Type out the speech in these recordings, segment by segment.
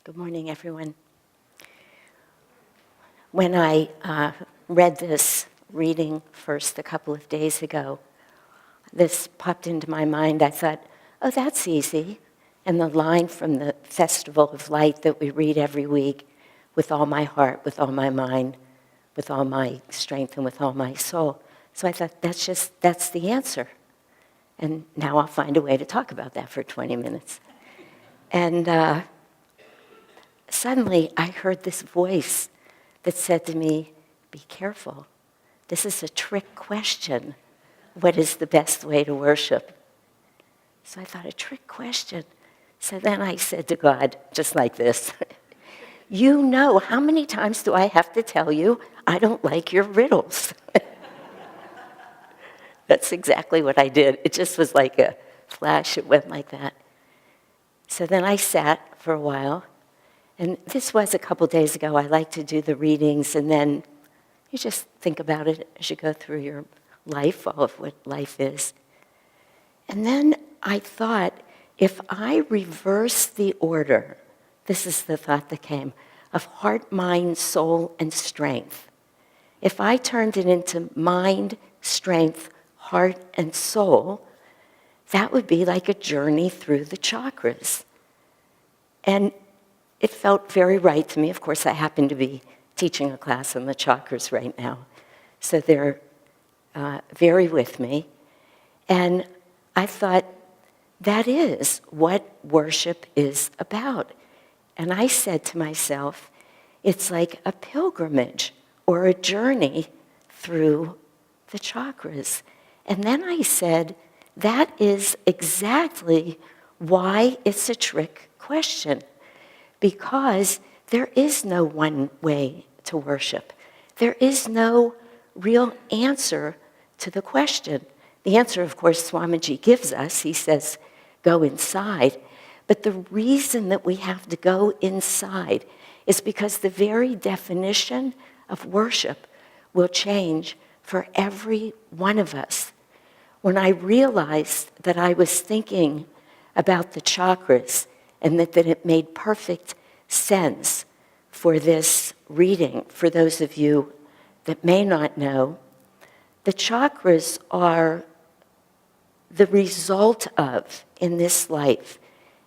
Good morning, everyone. When I read this reading first a couple of days ago, this popped into my mind. I thought, oh, that's easy. And the line from the Festival of Light that we read every week, with all my heart, with all my mind, with all my strength, and with all my soul. So I thought, that's the answer. And now I'll find a way to talk about that for 20 minutes. And suddenly I heard this voice that said to me, be careful. This is a trick question. What is the best way to worship? So I thought, a trick question. So then I said to God, just like this, you know, how many times do I have to tell you I don't like your riddles? That's exactly what I did. It just was like a flash. It went like that. So then I sat for a while. And this was a couple days ago. I like to do the readings, and then you just think about it as you go through your life, all of what life is. And then I thought, if I reverse the order, this is the thought that came, of heart, mind, soul, and strength. If I turned it into mind, strength, heart, and soul, that would be like a journey through the chakras. And it felt very right to me. Of course, I happen to be teaching a class on the chakras right now, so they're very with me. And I thought, that is what worship is about. And I said to myself, it's like a pilgrimage or a journey through the chakras. And then I said, that is exactly why it's a trick question. Because there is no one way to worship. There is no real answer to the question. The answer, of course, Swamiji gives us. He says, go inside. But the reason that we have to go inside is because the very definition of worship will change for every one of us. When I realized that I was thinking about the chakras, and that it made perfect sense for this reading. For those of you that may not know, the chakras are the result of, in this life,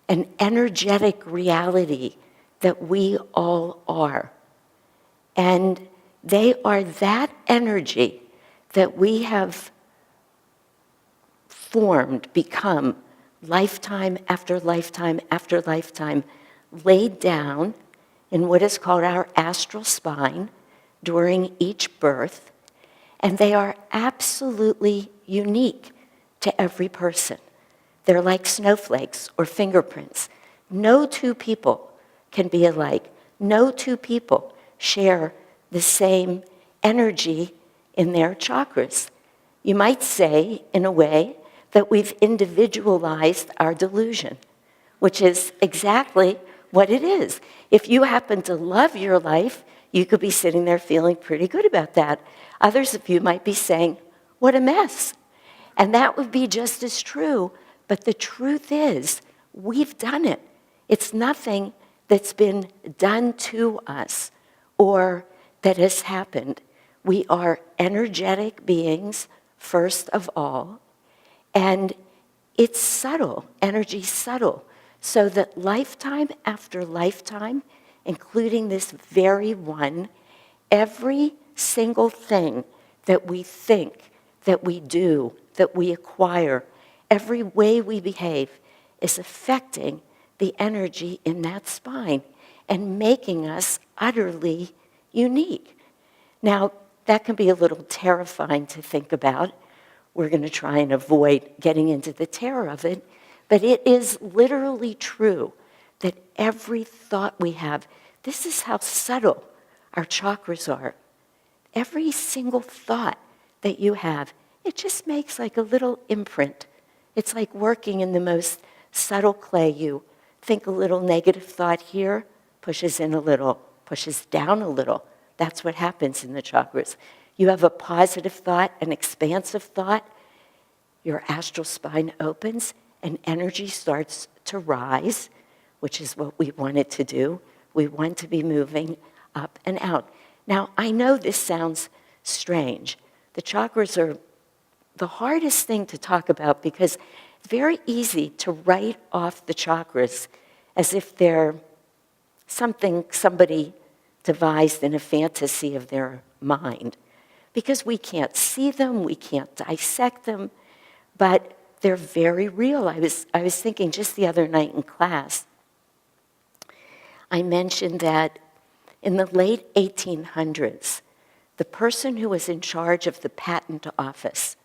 an energetic reality that we all are. And they are that energy that we have formed, become, lifetime after lifetime after lifetime, laid down in what is called our astral spine during each birth, and they are absolutely unique to every person. They're like snowflakes or fingerprints. No two people can be alike. No two people share the same energy in their chakras. You might say, in a way, that we've individualized our delusion, which is exactly what it is. If you happen to love your life, you could be sitting there feeling pretty good about that. Others of you might be saying, what a mess. And that would be just as true, but the truth is, we've done it. It's nothing that's been done to us or that has happened. We are energetic beings, first of all, and it's subtle, energy subtle, so that lifetime after lifetime, including this very one, every single thing that we think, that we do, that we acquire, every way we behave is affecting the energy in that spine and making us utterly unique. Now, that can be a little terrifying to think about. We're going to try and avoid getting into the terror of it, but it is literally true that every thought we have, this is how subtle our chakras are. Every single thought that you have, it just makes like a little imprint. It's like working in the most subtle clay. You think a little negative thought here, pushes in a little, pushes down a little. That's what happens in the chakras. You have a positive thought, an expansive thought, your astral spine opens and energy starts to rise, which is what we want it to do. We want to be moving up and out. Now, I know this sounds strange. The chakras are the hardest thing to talk about because it's very easy to write off the chakras as if they're something somebody devised in a fantasy of their mind. Because we can't see them, we can't dissect them, but they're very real. I was thinking just the other night in class, I mentioned that in the late 1800s, the person who was in charge of the patent office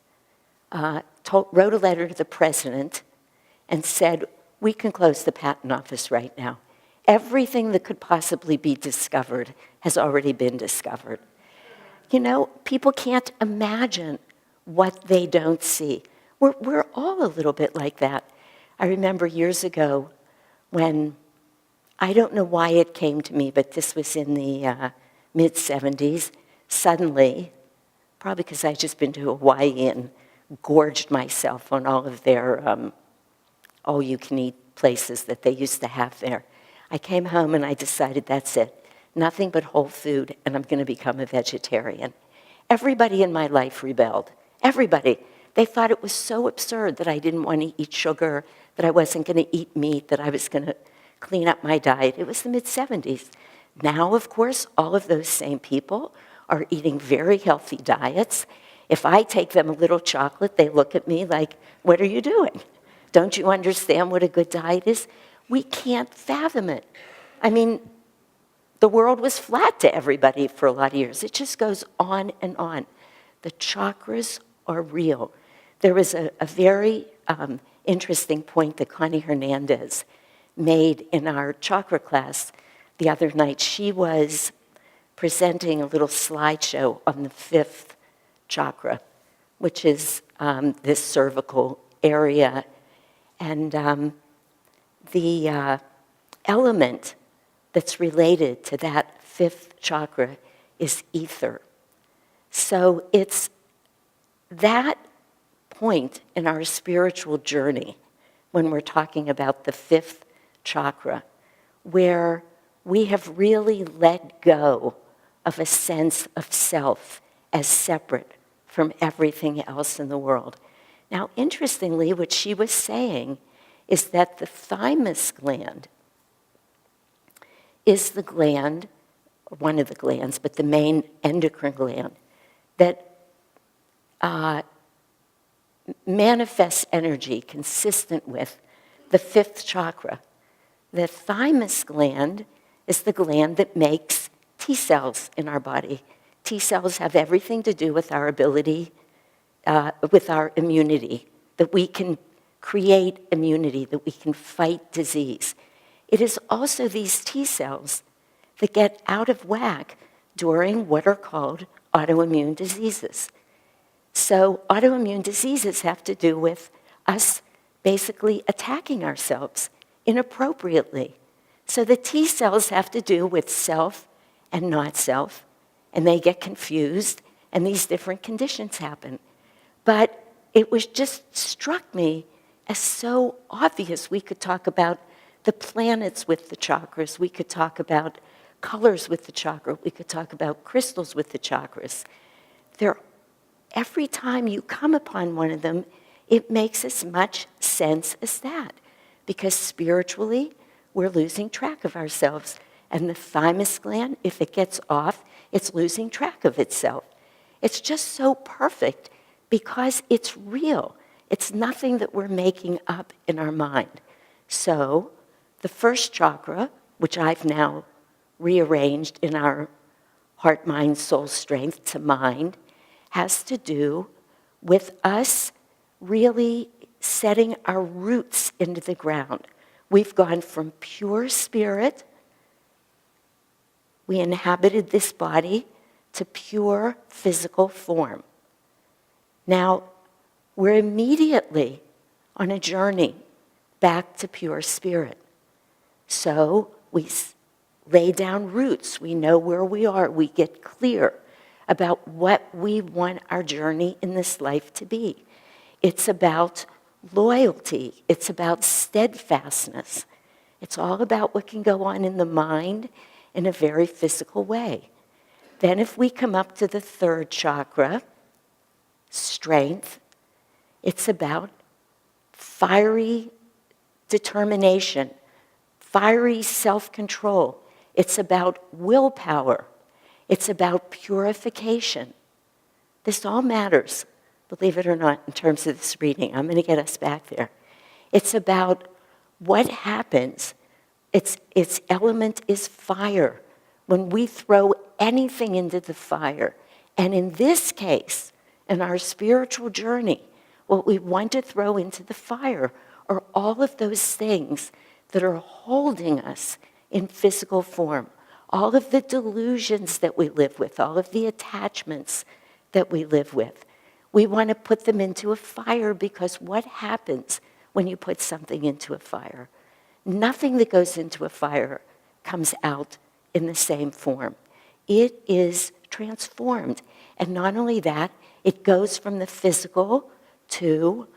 wrote a letter to the president and said, we can close the patent office right now. Everything that could possibly be discovered has already been discovered. You know, people can't imagine what they don't see. We're all a little bit like that. I remember years ago when, I don't know why it came to me, but this was in the mid-70s, suddenly, probably because I'd just been to Hawaii and gorged myself on all of their all-you-can-eat places that they used to have there. I came home and I decided that's it. Nothing but whole food, and I'm going to become a vegetarian. Everybody in my life rebelled. Everybody. They thought it was so absurd that I didn't want to eat sugar, that I wasn't going to eat meat, that I was going to clean up my diet. It was the mid-70s. Now, of course, all of those same people are eating very healthy diets. If I take them a little chocolate, they look at me like, what are you doing? Don't you understand what a good diet is? We can't fathom it. I mean, the world was flat to everybody for a lot of years. It just goes on and on. The chakras are real. There was a very interesting point that Connie Hernandez made in our chakra class the other night. She was presenting a little slideshow on the fifth chakra, which is this cervical area. And the element that's related to that fifth chakra is ether. So it's that point in our spiritual journey when we're talking about the fifth chakra where we have really let go of a sense of self as separate from everything else in the world. Now, interestingly, what she was saying is that the thymus gland is the gland, one of the glands, but the main endocrine gland, that manifests energy consistent with the fifth chakra. The thymus gland is the gland that makes T cells in our body. T cells have everything to do with our ability, with our immunity, that we can create immunity, that we can fight disease. It is also these T cells that get out of whack during what are called autoimmune diseases. So autoimmune diseases have to do with us basically attacking ourselves inappropriately. So the T cells have to do with self and not self, and they get confused, and these different conditions happen. But it was just struck me as so obvious. We could talk about the planets with the chakras. We could talk about colors with the chakra. We could talk about crystals with the chakras. Every time you come upon one of them, it makes as much sense as that. Because spiritually, we're losing track of ourselves. And the thymus gland, if it gets off, it's losing track of itself. It's just so perfect because it's real. It's nothing that we're making up in our mind. So the first chakra, which I've now rearranged in our heart, mind, soul, strength to mind, has to do with us really setting our roots into the ground. We've gone from pure spirit, we inhabited this body, to pure physical form. Now, we're immediately on a journey back to pure spirit. So we lay down roots. We know where we are. We get clear about what we want our journey in this life to be. It's about loyalty. It's about steadfastness. It's all about what can go on in the mind in a very physical way. Then if we come up to the third chakra, strength, it's about fiery determination, fiery self-control. It's about willpower. It's about purification. This all matters, believe it or not, in terms of this reading. I'm going to get us back there. It's about what happens. Its element is fire. When we throw anything into the fire, and in this case, in our spiritual journey, what we want to throw into the fire are all of those things that are holding us in physical form, all of the delusions that we live with, all of the attachments that we live with. We want to put them into a fire because what happens when you put something into a fire? Nothing that goes into a fire comes out in the same form. It is transformed. And not only that, it goes from the physical to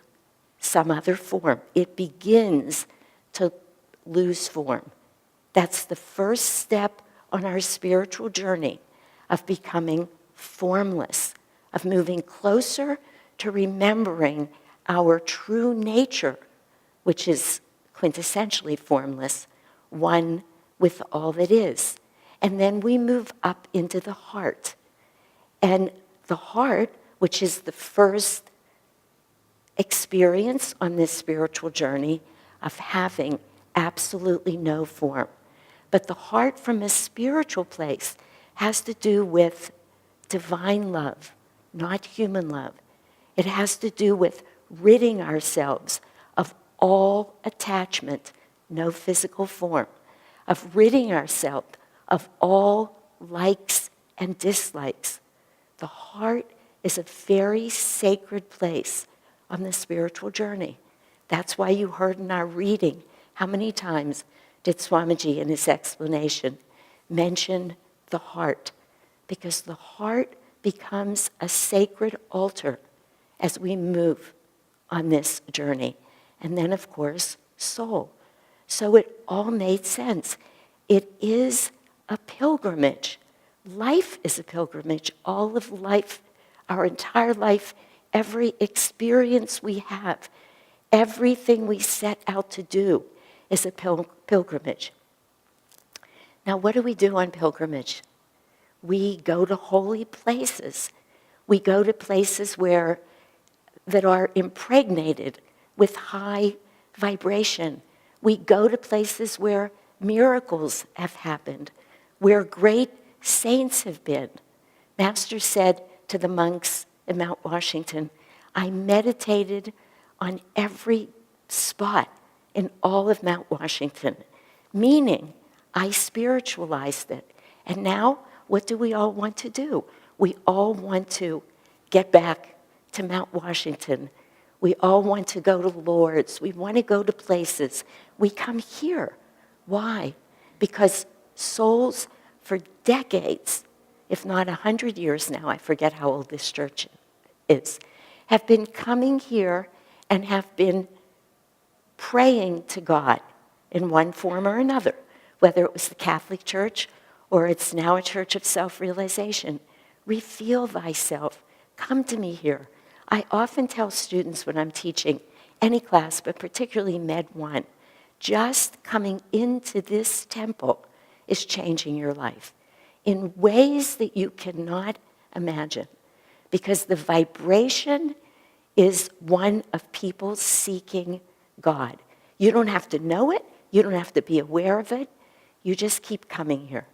some other form. It begins to lose form. That's the first step on our spiritual journey of becoming formless, of moving closer to remembering our true nature, which is quintessentially formless, one with all that is. And then we move up into the heart. And the heart, which is the first experience on this spiritual journey of having absolutely no form. But the heart from a spiritual place has to do with divine love, not human love. It has to do with ridding ourselves of all attachment, no physical form, of ridding ourselves of all likes and dislikes. The heart is a very sacred place on the spiritual journey. That's why you heard in our reading, how many times did Swamiji in his explanation mention the heart? Because the heart becomes a sacred altar as we move on this journey. And then, of course, soul. So it all made sense. It is a pilgrimage. Life is a pilgrimage. All of life, our entire life, every experience we have, everything we set out to do is a pilgrimage. Now, what do we do on pilgrimage? We go to holy places. We go to places that are impregnated with high vibration. We go to places where miracles have happened, where great saints have been. Master said to the monks in Mount Washington, I meditated on every spot in all of Mount Washington, meaning I spiritualized it. And now, what do we all want to do? We all want to get back to Mount Washington. We all want to go to Lourdes. We want to go to places. We come here. Why? Because souls for decades, if not 100 years now, I forget how old this church is, have been coming here and have been praying to God in one form or another, whether it was the Catholic Church or it's now a church of self-realization. Reveal thyself. Come to me here. I often tell students when I'm teaching any class, but particularly Med 1, just coming into this temple is changing your life in ways that you cannot imagine, because the vibration is one of people seeking God. You don't have to know it. You don't have to be aware of it. You just keep coming here.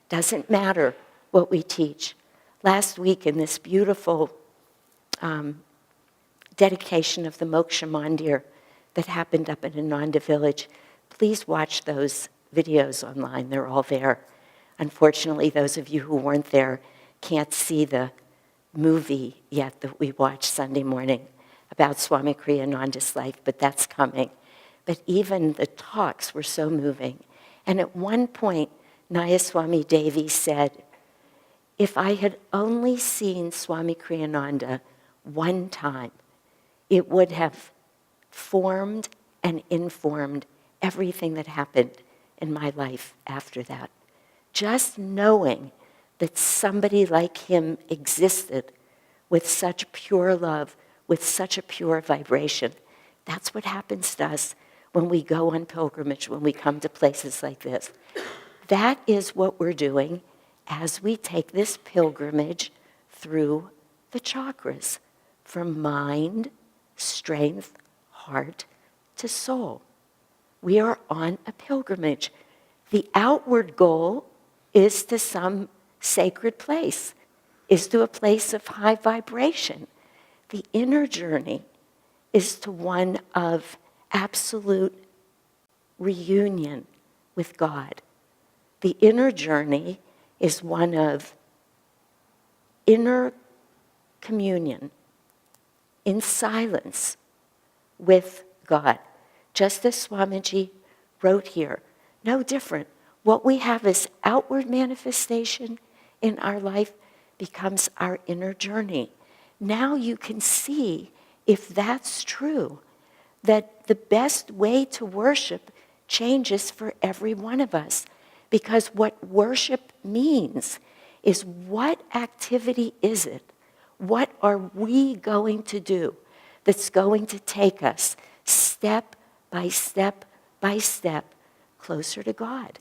Doesn't matter what we teach. Last week in this beautiful dedication of the Moksha Mandir that happened up in Ananda village, please watch those videos online. They're all there. Unfortunately, those of you who weren't there can't see the movie yet that we watched Sunday morning about Swami Kriyananda's life, but that's coming. But even the talks were so moving. And at one point, Nayaswami Devi said, if I had only seen Swami Kriyananda one time, it would have formed and informed everything that happened in my life after that. Just knowing that somebody like him existed with such pure love, with such a pure vibration. That's what happens to us when we go on pilgrimage, when we come to places like this. That is what we're doing as we take this pilgrimage through the chakras, from mind, strength, heart, to soul. We are on a pilgrimage. The outward goal is to some sacred place, is to a place of high vibration. The inner journey is to one of absolute reunion with God. The inner journey is one of inner communion in silence with God. Just as Swamiji wrote here, no different. What we have as outward manifestation in our life becomes our inner journey. Now you can see, if that's true, that the best way to worship changes for every one of us. Because what worship means is, what activity is it? What are we going to do that's going to take us step by step by step closer to God?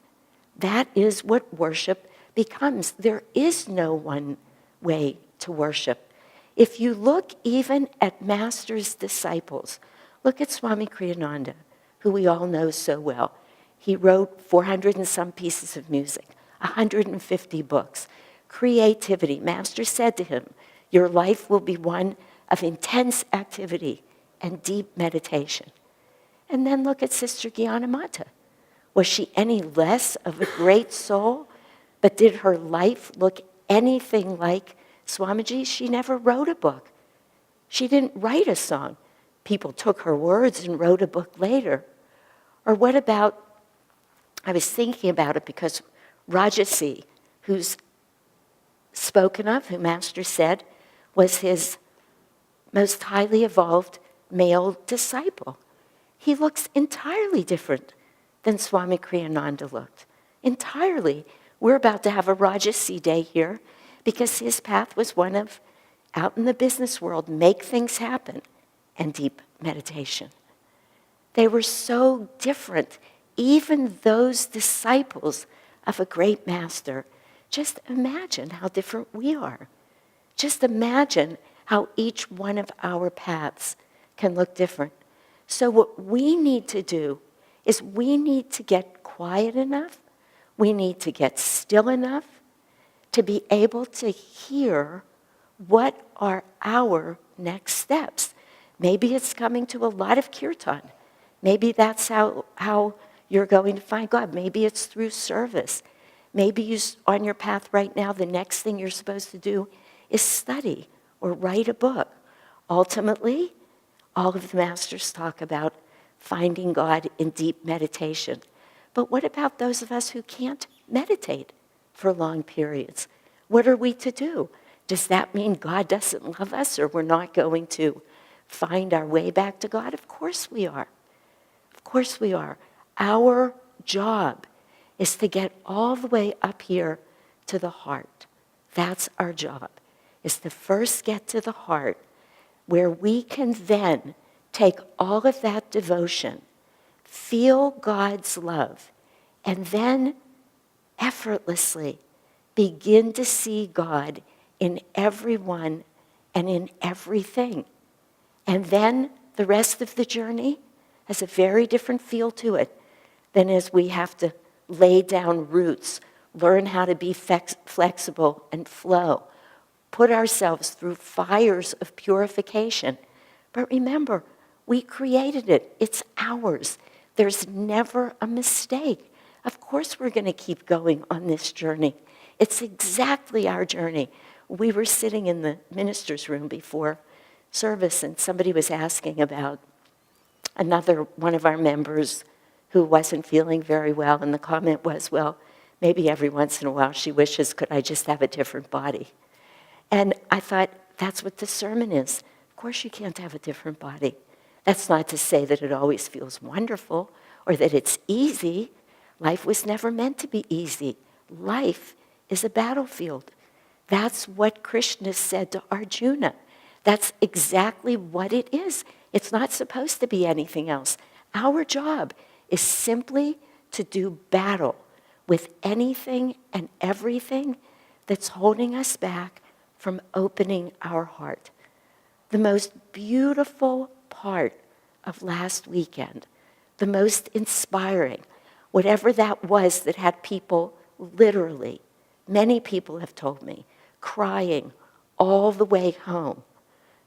That is what worship becomes. There is no one way to worship. If you look even at Master's disciples, look at Swami Kriyananda, who we all know so well. He wrote 400 and some pieces of music, 150 books. Creativity. Master said to him, your life will be one of intense activity and deep meditation. And then look at Sister Gyanamata. Was she any less of a great soul? But did her life look anything like Swamiji's? She never wrote a book. She didn't write a song. People took her words and wrote a book later. Or what about, I was thinking about it because Rajasi, who's spoken of, who Master said was his most highly evolved male disciple. He looks entirely different than Swami Kriyananda looked. Entirely. We're about to have a Rajasi day here because his path was one of, out in the business world, make things happen, and deep meditation. They were so different, even those disciples of a great master. Just imagine how different we are. Just imagine how each one of our paths can look different. So what we need to do is we need to get quiet enough, we need to get still enough to be able to hear what are our next steps. Maybe it's coming to a lot of kirtan. Maybe that's how you're going to find God. Maybe it's through service. Maybe you, on your path right now, the next thing you're supposed to do is study or write a book. Ultimately, all of the masters talk about finding God in deep meditation. But what about those of us who can't meditate for long periods? What are we to do? Does that mean God doesn't love us, or we're not going to find our way back to God? Of course we are. Of course we are. Our job is to get all the way up here to the heart. That's our job, is to first get to the heart, where we can then take all of that devotion, feel God's love, and then effortlessly begin to see God in everyone and in everything. And then the rest of the journey has a very different feel to it than as we have to lay down roots, learn how to be flexible and flow, put ourselves through fires of purification. But remember, we created it. It's ours. There's never a mistake. Of course we're going to keep going on this journey. It's exactly our journey. We were sitting in the minister's room before service, and somebody was asking about another one of our members who wasn't feeling very well, and the comment was, well, maybe every once in a while she wishes, could I just have a different body? And I thought, that's what the sermon is. Of course you can't have a different body. That's not to say that it always feels wonderful or that it's easy, Life was never meant to be easy. Life is a battlefield. That's what Krishna said to Arjuna. That's exactly what it is. It's not supposed to be anything else. Our job is simply to do battle with anything and everything that's holding us back from opening our heart. The most beautiful part of last weekend, the most inspiring, whatever that was that had people literally, many people have told me, crying all the way home,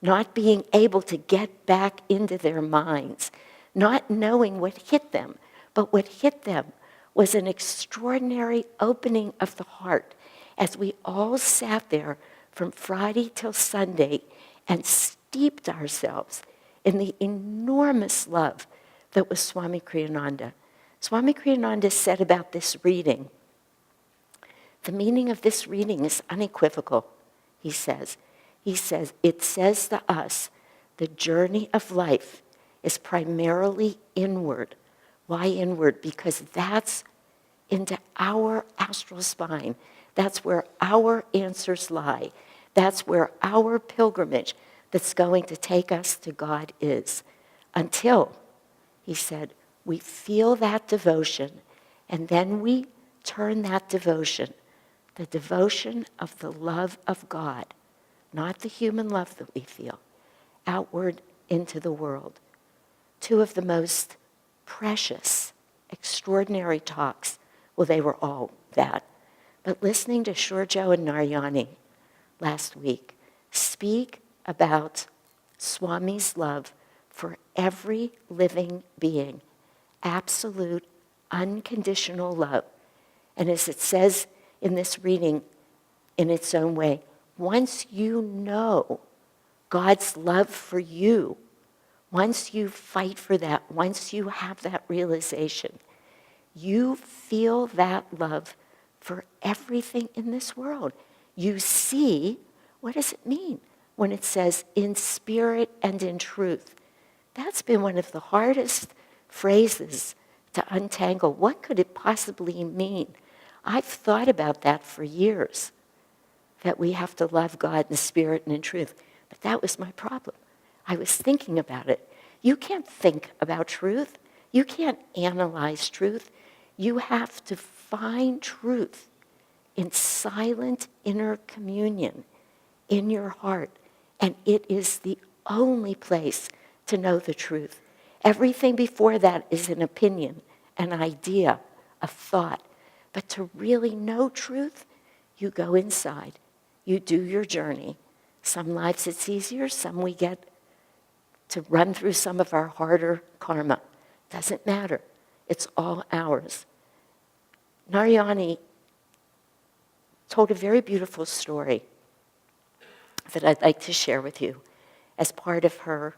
not being able to get back into their minds, not knowing what hit them, but what hit them was an extraordinary opening of the heart as we all sat there from Friday till Sunday and steeped ourselves in the enormous love that was Swami Kriyananda. Swami Kriyananda said about this reading, the meaning of this reading is unequivocal, he says. He says, it says to us, the journey of life is primarily inward. Why inward? Because that's into our astral spine. That's where our answers lie. That's where our pilgrimage that's going to take us to God is. Until, he said, we feel that devotion, and then we turn that devotion, the devotion of the love of God, not the human love that we feel, outward into the world. Two of the most precious, extraordinary talks, well, they were all that, but listening to Shurjo and Narayani last week speak about Swami's love for every living being, absolute, unconditional love. And as it says in this reading, in its own way, once you know God's love for you, once you fight for that, once you have that realization, you feel that love for everything in this world. You see, what does it mean when it says in spirit and in truth? That's been one of the hardest phrases to untangle. What could it possibly mean? I've thought about that for years, that we have to love God in spirit and in truth. But that was my problem. I was thinking about it. You can't think about truth. You can't analyze truth. You have to find truth in silent inner communion in your heart. And it is the only place to know the truth. Everything before that is an opinion, an idea, a thought. But to really know truth, you go inside. You do your journey. Some lives it's easier, some we get to run through some of our harder karma. Doesn't matter. It's all ours. Narayani told a very beautiful story that I'd like to share with you as part of her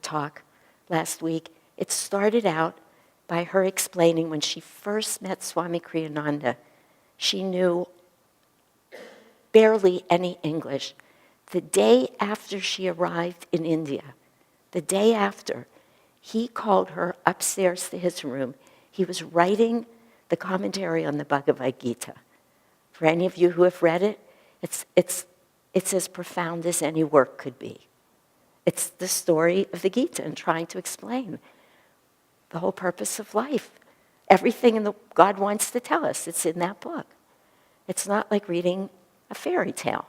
talk last week. It started out by her explaining when she first met Swami Kriyananda, she knew barely any English. The day after she arrived in India, the day after, he called her upstairs to his room. He was writing the commentary on the Bhagavad Gita. For any of you who have read it, it's as profound as any work could be. It's the story of the Gita and trying to explain the whole purpose of life. Everything God wants to tell us, it's in that book. It's not like reading a fairy tale.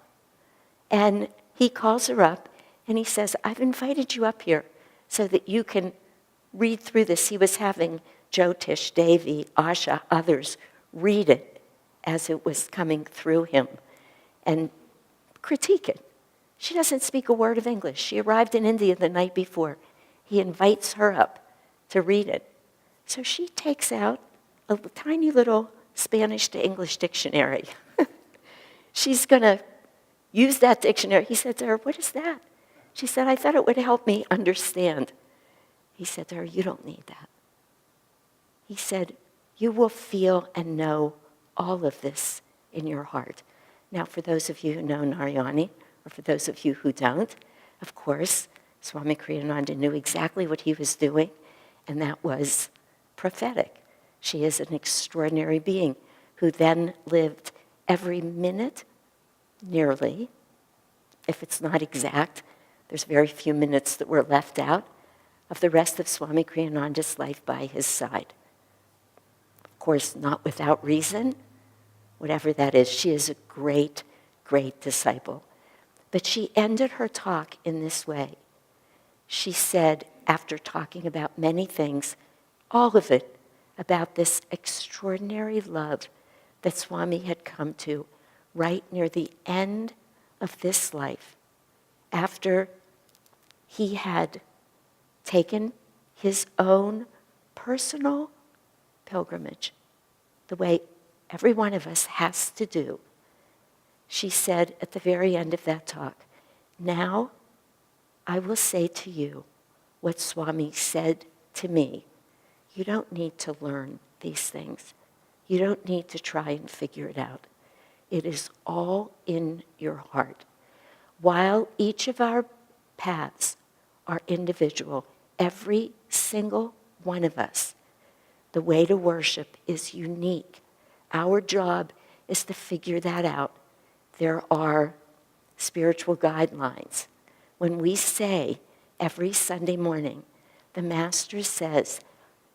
And he calls her up and he says, I've invited you up here so that you can read through this. He was having Jyotish, Devi, Asha, others read it as it was coming through him and critique it. She doesn't speak a word of English. She arrived in India the night before. He invites her up to read it. So she takes out a tiny little Spanish to English dictionary. She's going to use that dictionary. He said to her, what is that? She said, I thought it would help me understand. He said to her, you don't need that. He said, you will feel and know all of this in your heart. Now, for those of you who know Narayani, or for those of you who don't, of course, Swami Kriyananda knew exactly what he was doing, and that was prophetic. She is an extraordinary being who then lived every minute, nearly, if it's not exact, there's very few minutes that were left out, of the rest of Swami Kriyananda's life by his side. Of course, not without reason, whatever that is. She is a great, great disciple. But she ended her talk in this way. She said, after talking about many things, all of it about this extraordinary love that Swami had come to right near the end of this life, after he had taken his own personal pilgrimage, the way every one of us has to do. She said at the very end of that talk, now I will say to you what Swami said to me. You don't need to learn these things. You don't need to try and figure it out. It is all in your heart. While each of our paths are individual, every single one of us, the way to worship is unique. Our job is to figure that out. There are spiritual guidelines. When we say every Sunday morning, the Master says,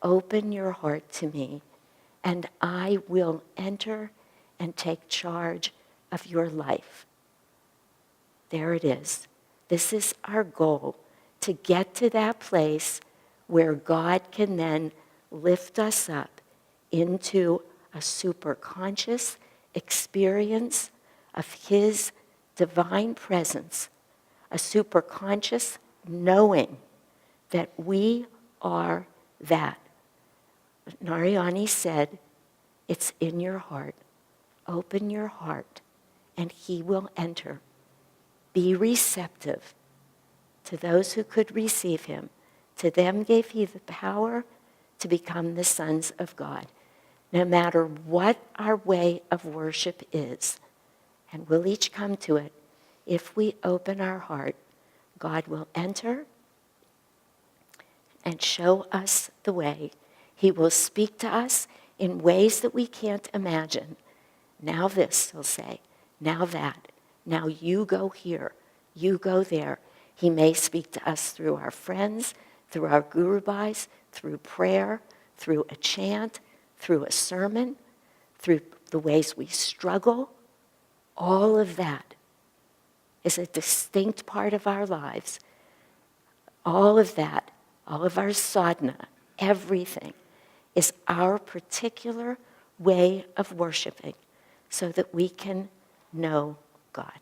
open your heart to me, and I will enter and take charge of your life. There it is. This is our goal, to get to that place where God can then lift us up into a superconscious experience of His divine presence, a superconscious knowing that we are that. Narayani said, it's in your heart. Open your heart, and He will enter. Be receptive to those who could receive Him. To them gave He the power to become the sons of God. No matter what our way of worship is, and we'll each come to it, if we open our heart, God will enter and show us the way. He will speak to us in ways that we can't imagine. Now this, He'll say. Now that. Now you go here. You go there. He may speak to us through our friends, through our gurubhais, through prayer, through a chant, through a sermon, through the ways we struggle. All of that is a distinct part of our lives. All of that, all of our sadhana, everything is our particular way of worshiping so that we can know God.